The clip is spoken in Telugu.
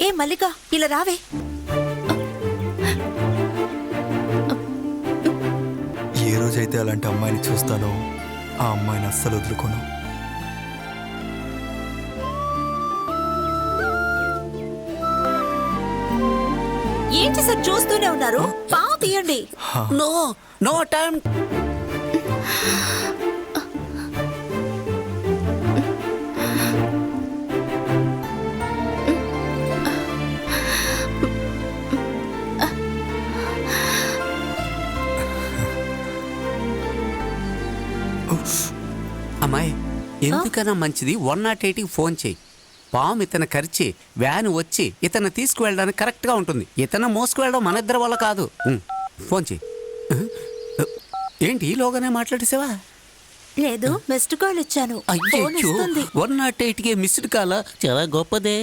ఏ మల్లిక, ఇలా రావే. ఏ రోజైతే అలాంటి అమ్మాయిని చూస్తానో ఆ అమ్మాయిని అస్సలు వదులుకోను. ఏంటి సార్ చూస్తూనే ఉన్నారు? పావు తీయండి. No no time. అమ్మాయి, ఎందుకన్నా మంచిది 108కి ఫోన్ చేయి. పాము ఇతను కరిచి వ్యాన్ వచ్చి ఇతను తీసుకువెళ్ళడానికి కరెక్ట్గా ఉంటుంది. ఇతను మోసుకువెళ్ళడం మన ఇద్దరి వల్ల కాదు. ఫోన్ చేయి. ఏంటి ఈలోగానే మాట్లాడేసావా? లేదు, మిస్డ్ కాల్ ఇచ్చాను. ఫోన్ అయ్యో, వస్తుంది. 108కే మిస్డ్ కాలా? చాలా గొప్పదే.